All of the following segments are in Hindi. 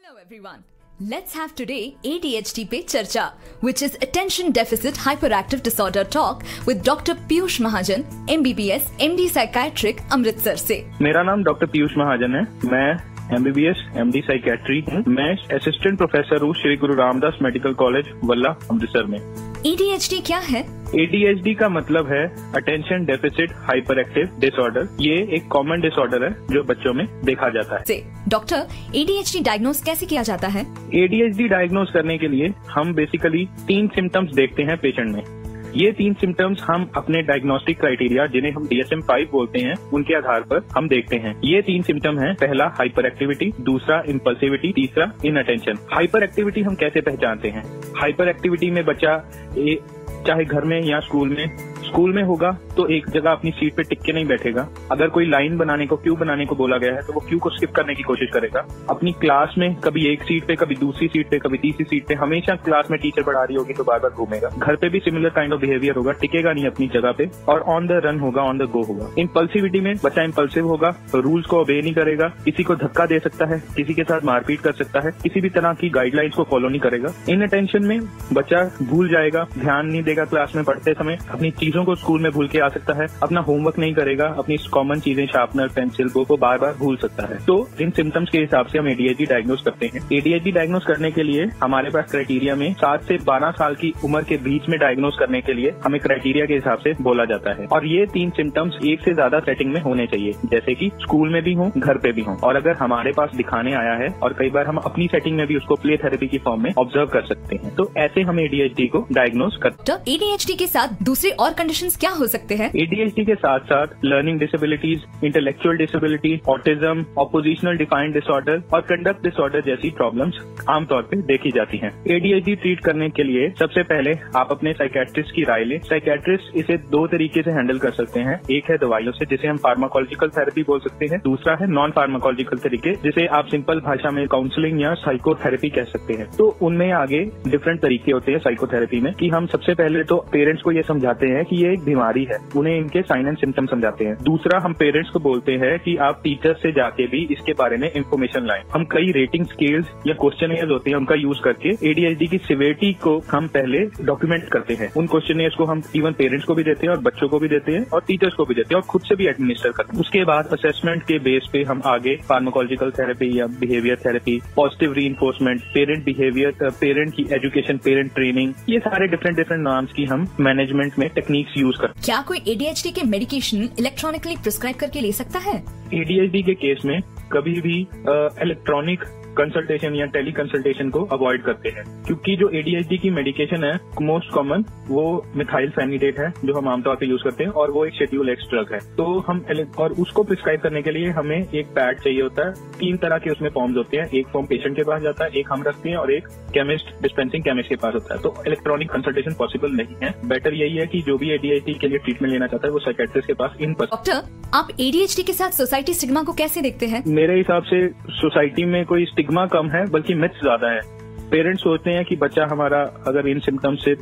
Hello everyone. Let's have today ADHD पे चर्चा, which is Attention Deficit Hyperactive Disorder Talk with Dr. Piyush Mahajan, MBBS, MD Psychiatric Amritsar से। मेरा नाम डॉक्टर पीयूष महाजन है। मैं MBBS, MD Psychiatry हूँ। मैं असिस्टेंट प्रोफेसर हूँ श्री गुरु रामदास मेडिकल कॉलेज वल्ला अमृतसर में। ADHD क्या है? ADHD का मतलब है attention deficit hyper active disorder. ये एक कॉमन डिसऑर्डर है जो बच्चों में देखा जाता है। डॉक्टर, ADHD डायग्नोज कैसे किया जाता है? ADHD डायग्नोज करने के लिए हम बेसिकली 3 सिम्टम्स देखते हैं पेशेंट में। ये 3 सिम्टम्स हम अपने डायग्नोस्टिक क्राइटेरिया, जिन्हें हम DSM-5 बोलते हैं, उनके आधार पर हम देखते हैं। ये 3 सिम्टम हैं। पहला हाइपर एक्टिविटी, दूसरा इम्पल्सिविटी, तीसरा इनअटेंशन। हाइपर एक्टिविटी हम कैसे पहचानते हैं? हाइपर एक्टिविटी में बच्चा चाहे घर में या स्कूल में होगा तो एक जगह अपनी सीट पे टिक के नहीं बैठेगा। अगर कोई लाइन बनाने को, क्यू बनाने को बोला गया है तो वो क्यू को स्किप करने की कोशिश करेगा। अपनी क्लास में कभी एक सीट पे, कभी दूसरी सीट पे, कभी तीसरी सीट पे, हमेशा क्लास में टीचर पढ़ा रही होगी तो बार बार घूमेगा। घर पे भी सिमिलर काइंड ऑफ बिहेवियर होगा, टिकेगा नहीं अपनी जगह पे और ऑन द रन होगा, ऑन द गो होगा। इम्पल्सिविटी में बच्चा इम्पल्सिव होगा, रूल्स को ओबे नहीं करेगा, किसी को धक्का दे सकता है, किसी के साथ मारपीट कर सकता है, किसी भी तरह की गाइडलाइंस को फॉलो नहीं करेगा। इनअटेंशन में बच्चा भूल जाएगा, ध्यान नहीं देगा क्लास में पढ़ते समय, अपनी चीजों को स्कूल में भूल के आ सकता है, अपना होमवर्क नहीं करेगा, अपनी कॉमन चीजें शार्पनर, पेंसिल, बुक को बार बार भूल सकता है। तो इन सिम्टम्स के हिसाब से हम ADHD डायग्नोज करते हैं। ADHD डायग्नोज करने के लिए हमारे पास क्राइटेरिया में 7 से 12 साल की उम्र के बीच में डायग्नोज करने के लिए हमें क्राइटेरिया के हिसाब से बोला जाता है। और ये 3 सिम्टम्स एक से ज्यादा सेटिंग में होने चाहिए, जैसे कि स्कूल में भी हो, घर पे भी हो, और अगर हमारे पास दिखाने आया है और कई बार हम अपनी सेटिंग में भी उसको प्ले थेरेपी की फॉर्म में ऑब्जर्व कर सकते हैं। तो ऐसे हम ADHD को डायग्नोज करते हैं। ADHD के साथ दूसरे और कंडीशंस क्या हो सकते हैं? ADHD के साथ साथ learning disabilities, intellectual disability, autism, oppositional defiant disorder और कंडक्ट डिसऑर्डर जैसी प्रॉब्लम्स आमतौर पे देखी जाती हैं। ADHD ट्रीट करने के लिए सबसे पहले आप अपने साइकियाट्रिस्ट की राय लें। साइकियाट्रिस्ट इसे 2 तरीके से हैंडल कर सकते हैं। एक है दवाइयों से, जिसे हम फार्माकोलॉजिकल थेरेपी बोल सकते हैं। दूसरा है नॉन फार्माकोलॉजिकल तरीके, जिसे आप सिंपल भाषा में काउंसलिंग या साइकोथेरेपी कह सकते हैं। तो उनमें आगे डिफरेंट तरीके होते हैं साइकोथेरेपी में, कि हम सबसे पहले तो पेरेंट्स को ये समझाते हैं कि ये एक बीमारी है, उन्हें इनके साइन एंड सिम्टम समझाते हैं। दूसरा, हम पेरेंट्स को बोलते हैं कि आप टीचर से जाके भी इसके बारे में इंफॉर्मेशन लाएं। हम कई रेटिंग स्केल्स या क्वेश्चनियर्स होते हैं, उनका यूज करके ADHD की सिवियरिटी को हम पहले डॉक्यूमेंट करते हैं। उन क्वेश्चनियर्स को हम इवन पेरेंट्स को भी देते हैं और बच्चों को भी देते हैं और टीचर्स को भी देते हैं और खुद से भी एडमिनिस्टर करते हैं। उसके बाद असेसमेंट के बेस पे हम आगे फार्माकोलॉजिकल थेरेपी या behaviour therapy, positive reinforcement, parent behaviour, parent की एजुकेशन, पेरेंट ट्रेनिंग, ये सारे डिफरेंट नाम्स की हम मैनेजमेंट में टेक्निक्स यूज करते हैं। क्या कोई ADHD के मेडिकेशन इलेक्ट्रॉनिकली प्रिस्क्राइब करके ले सकता है? ADHD के केस में कभी भी इलेक्ट्रॉनिक कंसल्टेशन या टेली कंसल्टेशन को अवॉइड करते हैं, क्योंकि जो ADHD की मेडिकेशन है मोस्ट कॉमन वो मिथाइल फेनिडेट है, जो हम आमतौर पे यूज करते हैं, और वो एक शेड्यूल X ड्रग है। तो हम और उसको प्रिस्क्राइब करने के लिए हमें एक पैड चाहिए होता है। 3 तरह के उसमें फॉर्म्स होते हैं। एक फॉर्म पेशेंट के पास जाता है, एक हम रखते हैं और एक डिस्पेंसिंग केमिस्ट के पास होता है। तो इलेक्ट्रॉनिक कंसल्टेशन पॉसिबल नहीं है। बेटर यही है कि जो भी ADHD के लिए ट्रीटमेंट लेना चाहता है वो साइकियाट्रिस्ट के पास इन पर्सन। डॉक्टर, आप ADHD के साथ सोसाइटी स्टिग्मा को कैसे देखते हैं? मेरे हिसाब से सोसाइटी में कोई स्टिग्मा कम है, बल्कि मिथ्स ज्यादा है। पेरेंट्स सोचते हैं कि बच्चा हमारा अगर इन सिम्टम्स से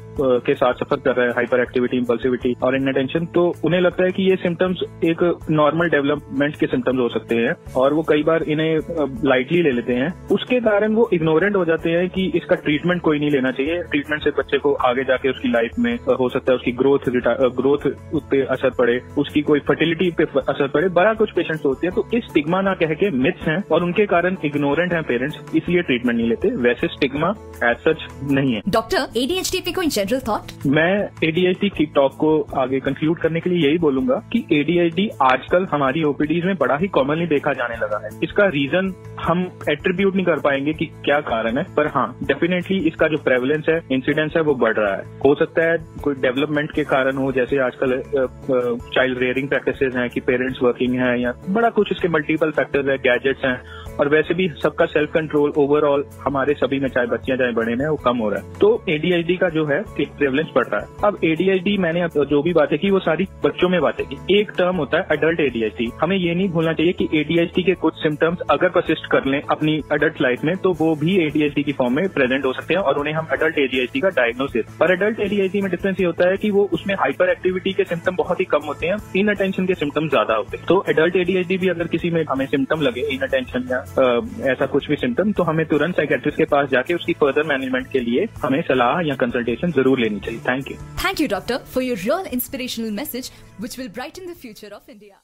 के साथ सफर कर रहा है, हाइपर एक्टिविटी, इम्पल्सिविटी और इनअटेंशन, तो उन्हें लगता है कि ये सिम्टम्स एक नॉर्मल डेवलपमेंट के सिम्टम्स हो सकते हैं और वो कई बार इन्हें लाइटली ले लेते हैं। उसके कारण वो इग्नोरेंट हो जाते हैं कि इसका ट्रीटमेंट कोई नहीं लेना चाहिए। ट्रीटमेंट से बच्चे को आगे जाके उसकी लाइफ में हो सकता है उसकी ग्रोथ पे असर पड़े, उसकी कोई फर्टिलिटी पे असर पड़े। बड़ा कुछ पेशेंट्स होते हैं, तो इस स्टिग्मा ना कह के मिथ्स हैं और उनके कारण इग्नोरेंट हैं पेरेंट्स, इसलिए ट्रीटमेंट नहीं लेते। वैसे स्टिग्मा एज सच नहीं है। डॉक्टर, ADHD पे कोई जनरल थॉट? मैं ADHD की टॉक को आगे कंक्लूड करने के लिए यही बोलूंगा कि ADHD आजकल हमारी OPDs में बड़ा ही कॉमनली देखा जाने लगा है। इसका रीजन हम एट्रीब्यूट नहीं कर पाएंगे कि क्या कारण है, पर हाँ डेफिनेटली इसका जो प्रेवलेंस है, इंसिडेंस है, वो बढ़ रहा है। हो सकता है कोई डेवलपमेंट के कारण हो, जैसे आजकल चाइल्ड रेयरिंग प्रैक्टिसेस हैं कि पेरेंट्स वर्किंग हैं, या बड़ा कुछ इसके मल्टीपल फैक्टर्स है, गैजेट्स हैं, और वैसे भी सबका सेल्फ कंट्रोल ओवरऑल हमारे सभी में, चाहे बच्चियां चाहे बड़े में, वो कम हो रहा है। तो ADHD का जो है एक प्रेवलेंस बढ़ रहा है। अब ADHD मैंने जो भी बातें की वो सारी बच्चों में बातें की। एक टर्म होता है अडल्ट ADHD। हमें ये नहीं भूलना चाहिए कि ADHD के कुछ सिम्टम्स अगर परसिस्ट कर लें अपनी अडल्ट लाइफ में तो वो भी ADHD की फॉर्म में प्रेजेंट हो सकते हैं और उन्हें हम अडल्ट ADHD का डायग्नोसिस। पर अडल्ट ADHD में डिफरेंस ये होता है कि वो उसमें हाइपर एक्टिविटी के सिम्टम बहुत ही कम होते हैं, इनअटेंशन के सिम्टम ज्यादा होते हैं। तो अडल्ट ADHD भी अगर किसी में हमें सिम्टम लगे इनअटेंशन या ऐसा कुछ भी सिम्टम, तो हमें तुरंत साइकियाट्रिस्ट के पास जाके उसकी फर्दर मैनेजमेंट के लिए हमें सलाह या कंसल्टेशन जरूर लेनी चाहिए। Thank you. Thank you, Doctor, for your real inspirational message which will brighten the future of India.